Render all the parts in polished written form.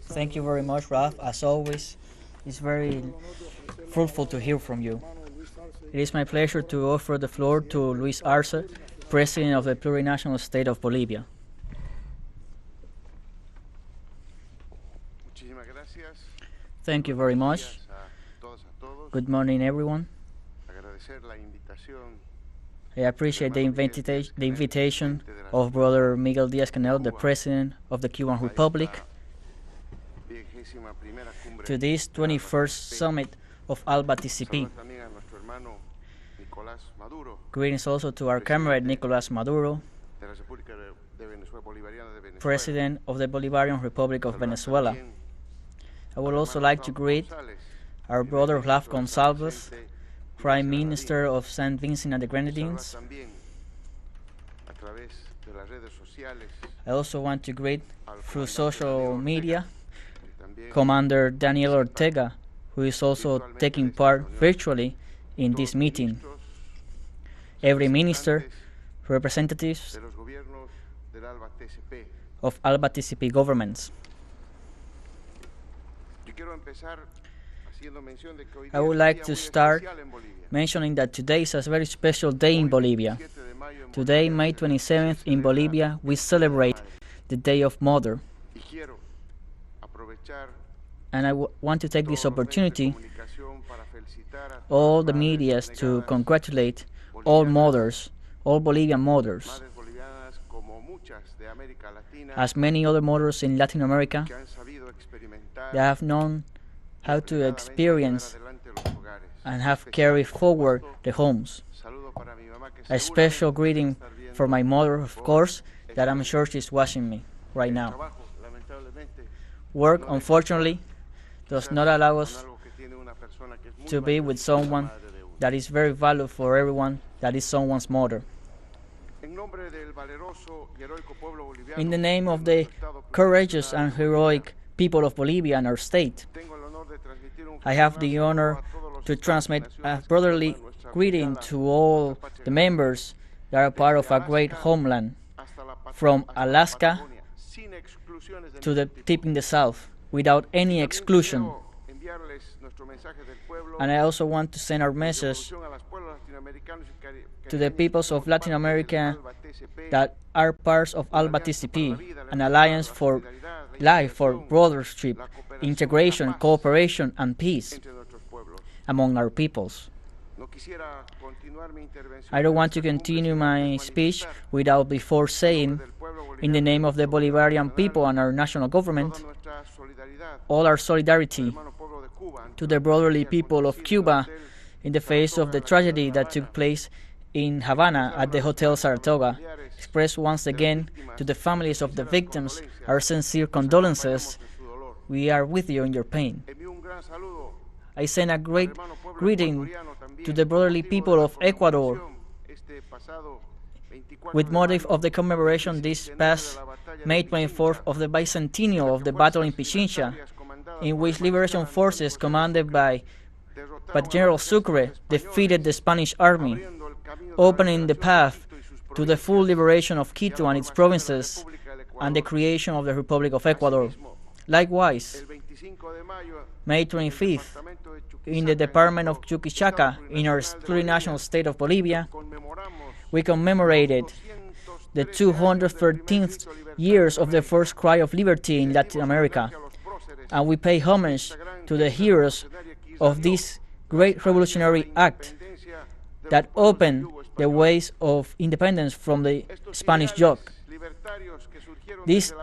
Thank you very much, Ralph. As always, it's very fruitful to hear from you. It is my pleasure to offer the floor to Luis Arce, President of the plurinational state of Bolivia. Thank you very much. Good morning, everyone. I appreciate the invitation of Brother Miguel Díaz-Canel, the President of the Cuban Republic, to this 21st Summit of ALBA-TCP. Greetings also to our comrade Nicolás Maduro, President of the Bolivarian Republic of Venezuela. I would also like to greet our brother Ralph Gonsalves, Prime Minister of St. Vincent and the Grenadines. I also want to greet through social media Commander Daniel Ortega, who is also taking part virtually in this meeting. Every minister, representatives of ALBA-TCP governments. I would like to start mentioning that today is a very special day in Bolivia. Today, May 27th, in Bolivia, we celebrate the Day of Mother. And I want to take this opportunity, all the medias, to congratulate all mothers, all Bolivian mothers, as many other mothers in Latin America that have known how to experience and have carried forward the homes. A special greeting for my mother, of course, that I'm sure she's watching me right now. Work, unfortunately, does not allow us to be with someone that is very valuable for everyone, that is someone's mother. In the name of the courageous and heroic people of Bolivia and our state, I have the honor to transmit a brotherly greeting to all the members that are part of a great homeland, from Alaska to the tip in the south, without any exclusion. And I also want to send our message to the peoples of Latin America that are parts of ALBA-TCP, an alliance for life, for brothership, integration, cooperation, and peace among our peoples. I don't want to continue my speech without before saying, in the name of the Bolivarian people and our national government, all our solidarity to the brotherly people of Cuba in the face of the tragedy that took place in Havana at the Hotel Saratoga. Express once again to the families of the victims our sincere condolences. We are with you in your pain. I send a great greeting to the brotherly people of Ecuador with motive of the commemoration this past May 24th of the bicentennial of the battle in Pichincha, in which liberation forces commanded by General Sucre defeated the Spanish army, opening the path to the full liberation of Quito and its provinces and the creation of the Republic of Ecuador. Likewise, May 25th, in the department of Chuquichaca, in our plurinational state of Bolivia, we commemorated the 213th years of the first cry of liberty in Latin America, and we pay homage to the heroes of this great revolutionary act that opened the ways of independence from the Spanish yoke. These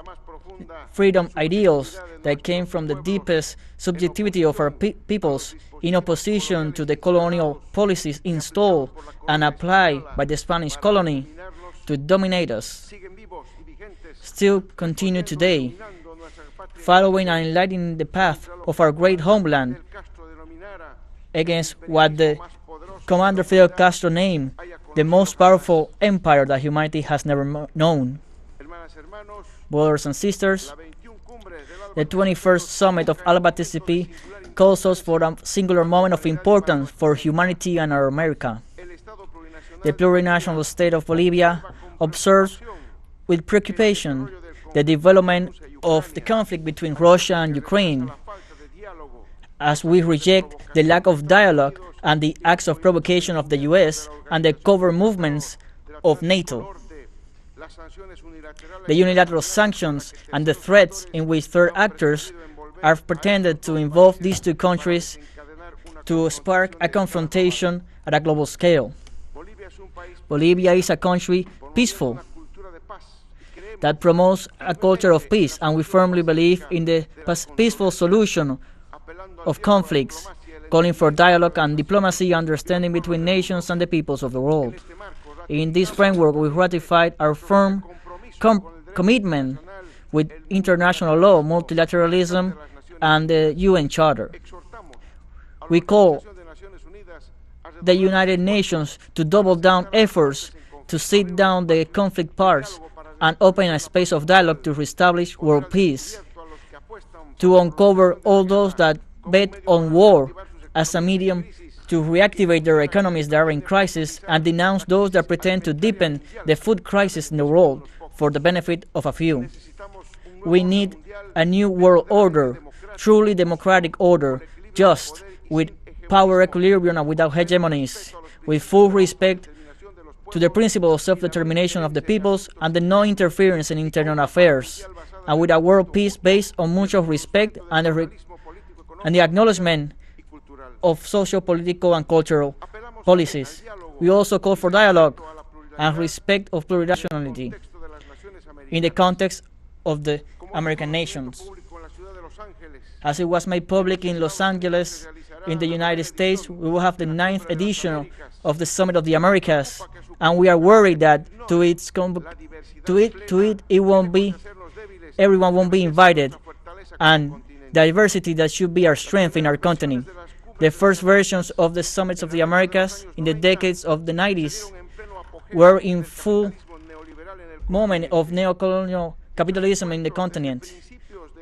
freedom ideals that came from the deepest subjectivity of our peoples in opposition to the colonial policies installed and applied by the Spanish colony to dominate us, still continue today, following and enlightening the path of our great homeland against what the Commander Fidel Castro named the most powerful empire that humanity has never known. Brothers and sisters, the 21st Summit of ALBA-TCP calls us for a singular moment of importance for humanity and our America. The plurinational state of Bolivia observes with preoccupation the development of the conflict between Russia and Ukraine, as we reject the lack of dialogue and the acts of provocation of the US and the covert movements of NATO. The unilateral sanctions and the threats in which third actors are pretended to involve these two countries to spark a confrontation at a global scale. Bolivia is a country peaceful that promotes a culture of peace, and we firmly believe in the peaceful solution of conflicts, calling for dialogue and diplomacy, understanding between nations and the peoples of the world. In this framework, we ratified our firm commitment with international law, multilateralism, and the UN Charter. We call the United Nations to double down efforts to sit down the conflict parts and open a space of dialogue to reestablish world peace, to uncover all those that bet on war as a medium to reactivate their economies that are in crisis, and denounce those that pretend to deepen the food crisis in the world for the benefit of a few. We need a new world order, truly democratic order, just, with power equilibrium and without hegemonies, with full respect to the principle of self-determination of the peoples and the no interference in internal affairs, and with a world peace based on mutual respect and the acknowledgement of social, political, and cultural policies. We also call for dialogue and respect of plurinationality in the context of the American nations. As it was made public in Los Angeles, in the United States, we will have the 9th edition of the Summit of the Americas, and we are worried that everyone won't be invited, and diversity that should be our strength in our continent. The first versions of the Summits of the Americas in the decades of the 90s were in full moment of neocolonial capitalism in the continent.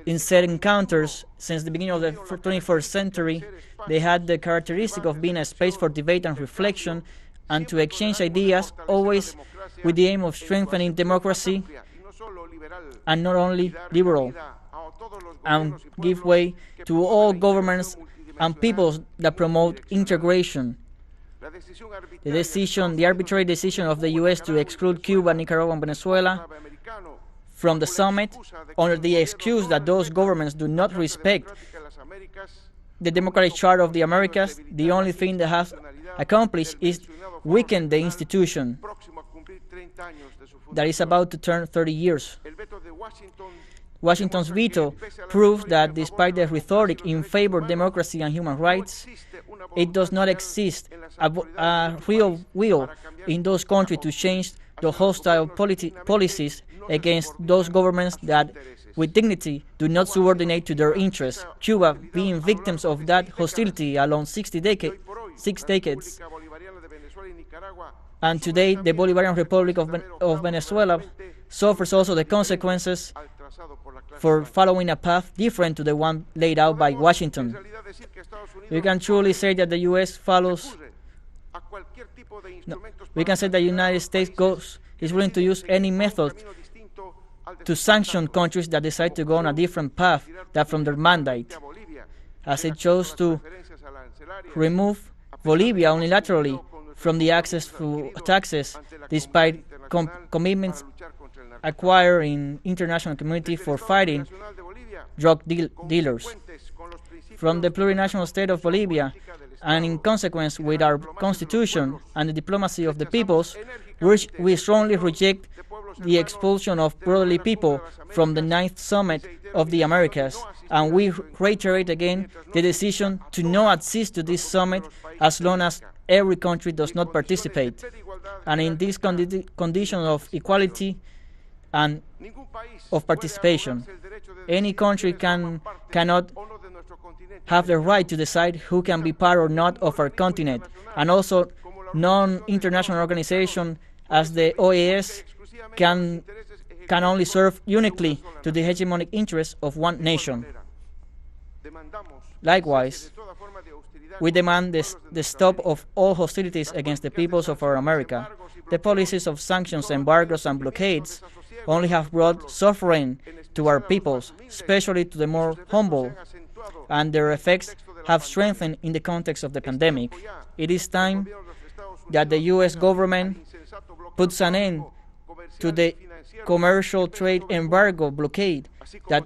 In said encounters, since the beginning of the 21st century, they had the characteristic of being a space for debate and reflection and to exchange ideas, always with the aim of strengthening democracy and not only liberal, and give way to all governments and peoples that promote integration. The arbitrary decision of the U.S. to exclude Cuba, Nicaragua, and Venezuela from the summit under the excuse that those governments do not respect the democratic charter of the Americas, the only thing that has accomplished is weaken the institution that is about to turn 30 years. Washington's veto proves that despite the rhetoric in favor of democracy and human rights, it does not exist a real will in those countries to change the hostile policies against those governments that, with dignity, do not subordinate to their interests. Cuba being victims of that hostility along 6 decades. And today, the Bolivarian Republic of Venezuela suffers also the consequences for following a path different to the one laid out by Washington. We can truly say that the U.S. follows. We can say that the United States is willing to use any method to sanction countries that decide to go on a different path than from their mandate, as it chose to remove Bolivia unilaterally from the access to taxes, despite commitments acquired in international community for fighting drug dealers. From the plurinational state of Bolivia, and in consequence with our constitution and the diplomacy of the peoples, we strongly reject the expulsion of brotherly people from the 9th Summit of the Americas, and we reiterate again the decision to not accede to this summit as long as every country does not participate. And in this condition of equality and of participation, any country cannot have the right to decide who can be part or not of our continent, and also non-international organization as the OAS can only serve uniquely to the hegemonic interests of one nation. Likewise, we demand the stop of all hostilities against the peoples of our America. The policies of sanctions, embargoes, and blockades only have brought suffering to our peoples, especially to the more humble, and their effects have strengthened in the context of the pandemic. It is time that the U.S. government puts an end to the commercial trade embargo blockade that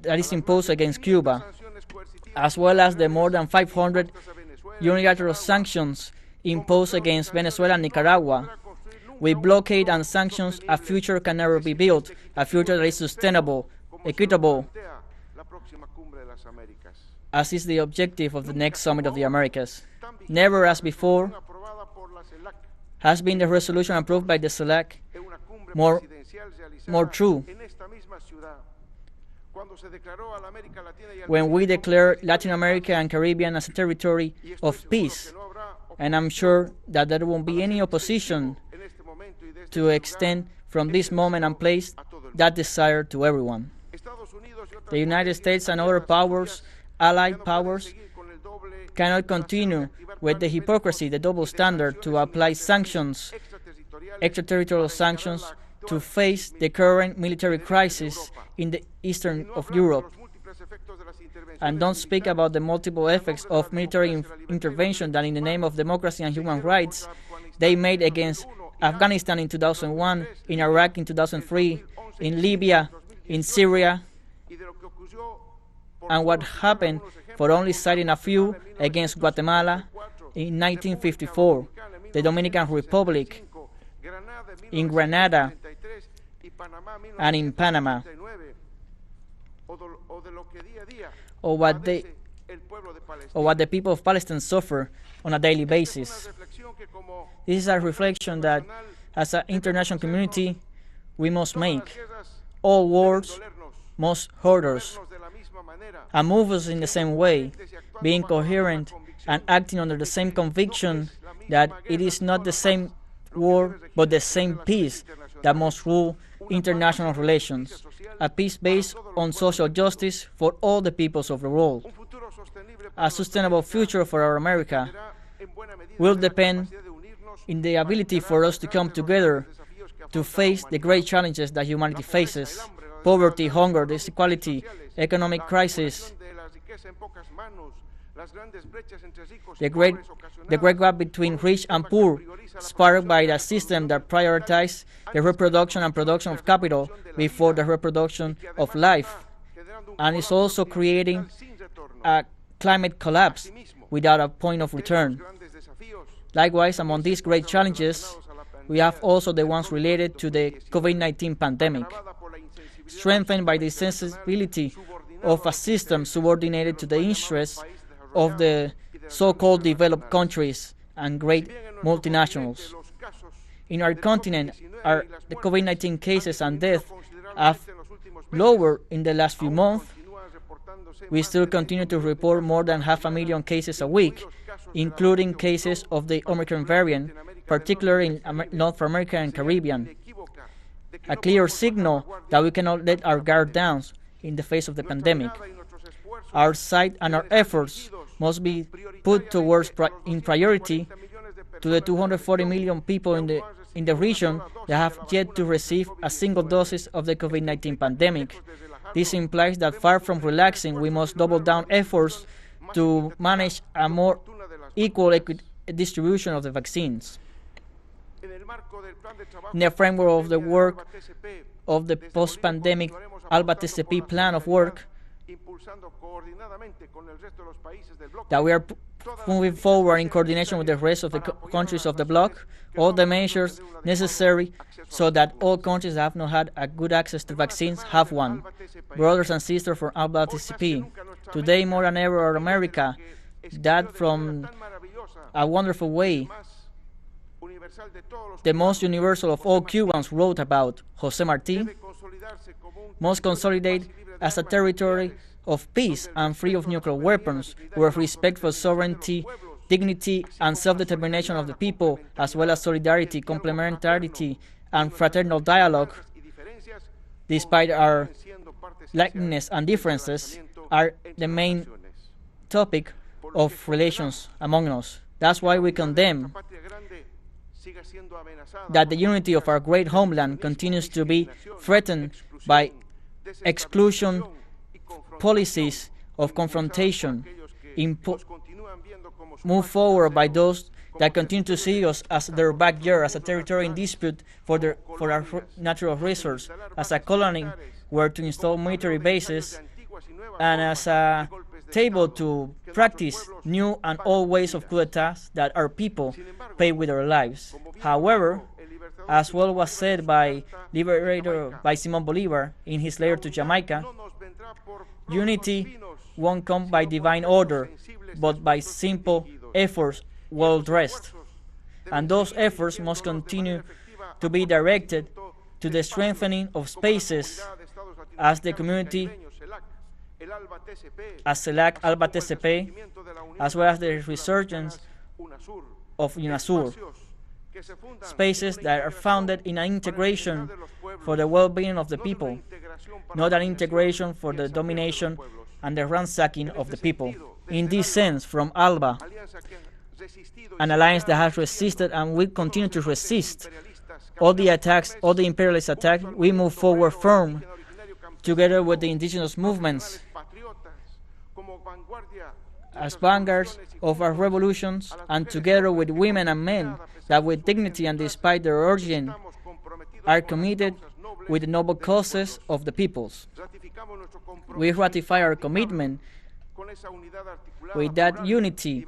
is imposed against Cuba, as well as the more than 500 unilateral sanctions imposed against Venezuela and Nicaragua. With blockade and sanctions, a future can never be built, a future that is sustainable, equitable, as is the objective of the next Summit of the Americas. Never as before has been the resolution approved by the CELAC more true. When we declare Latin America and Caribbean as a territory of peace, and I'm sure that there won't be any opposition to extend from this moment and place that desire to everyone. The United States and other powers, allied powers, cannot continue with the hypocrisy, the double standard to apply sanctions, extraterritorial sanctions, to face the current military crisis in the eastern of Europe. And don't speak about the multiple effects of military intervention that in the name of democracy and human rights they made against Afghanistan in 2001, in Iraq in 2003, in Libya, in Syria, and what happened, for only citing a few, against Guatemala in 1954, the Dominican Republic, in Grenada, and in Panama, or what the people of Palestine suffer on a daily basis. This is a reflection that, as an international community, we must make. All wars must hurt us and move us in the same way, being coherent and acting under the same conviction that it is not the same war but the same peace that must rule international relations, a peace based on social justice for all the peoples of the world. A sustainable future for our America will depend in the ability for us to come together to face the great challenges that humanity faces: poverty, hunger, disequality, economic crisis, the great gap between rich and poor, sparked by the system that prioritizes the reproduction and production of capital before the reproduction of life, and is also creating a climate collapse without a point of return. Likewise, among these great challenges, we have also the ones related to the COVID-19 pandemic, strengthened by the sensibility of a system subordinated to the interests of the so-called developed countries and great multinationals. In our continent, the COVID-19 cases and deaths have lowered in the last few months. We still continue to report more than 500,000 cases a week, including cases of the Omicron variant, particularly in North America and Caribbean. A clear signal that we cannot let our guard down in the face of the pandemic. Our sight and our efforts must be put towards in priority to the 240 million people in the region that have yet to receive a single dose of the COVID-19 pandemic. This implies that far from relaxing, we must double down efforts to manage a more equal distribution of the vaccines. In the framework of the work of the post-pandemic ALBA-TCP plan of work that we are moving forward in coordination with the rest of the countries of the bloc, all the measures necessary so that all countries that have not had a good access to vaccines have one. Brothers and sisters from ALBA-TCP, today more than ever our America, that from a wonderful way, the most universal of all Cubans wrote about, José Martí, must consolidate as a territory of peace and free of nuclear weapons, where respect for sovereignty, dignity, and self-determination of the people, as well as solidarity, complementarity, and fraternal dialogue, despite our likeness and differences, are the main topic of relations among us. That's why we condemn that the unity of our great homeland continues to be threatened by exclusion policies of confrontation, move forward by those that continue to see us as their backyard, as a territory in dispute for our natural resource, as a colony where to install military bases, and as a table to practice new and old ways of coup d'etats that our people pay with their lives. However, as well was said by Simón Bolívar in his letter to Jamaica, unity won't come by divine order, but by simple efforts well dressed. And those efforts must continue to be directed to the strengthening of spaces as the community, as CELAC ALBA-TCP, as well as the resurgence of UNASUR. Spaces that are founded in an integration for the well-being of the people, not an integration for the domination and the ransacking of the people. In this sense, from ALBA, an alliance that has resisted and will continue to resist all the attacks, all the imperialist attacks, we move forward firm together with the indigenous movements as vanguards of our revolutions, and together with women and men that with dignity and despite their origin are committed with the noble causes of the peoples. We ratify our commitment with that unity,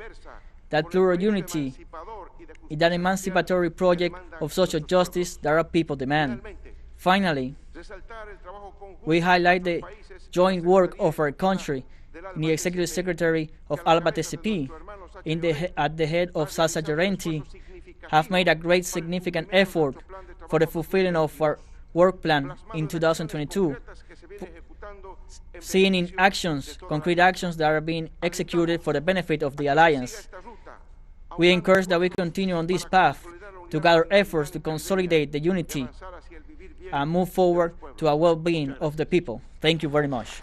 that plural unity, in that emancipatory project of social justice that our people demand. Finally, we highlight the joint work of our country in the Executive Secretary of ALBA-TCP, at the head of Salsa Llorenti, have made a great significant effort for the fulfilling of our work plan in 2022, seeing in actions, concrete actions that are being executed for the benefit of the Alliance. We encourage that we continue on this path to gather efforts to consolidate the unity and move forward to a well-being of the people. Thank you very much.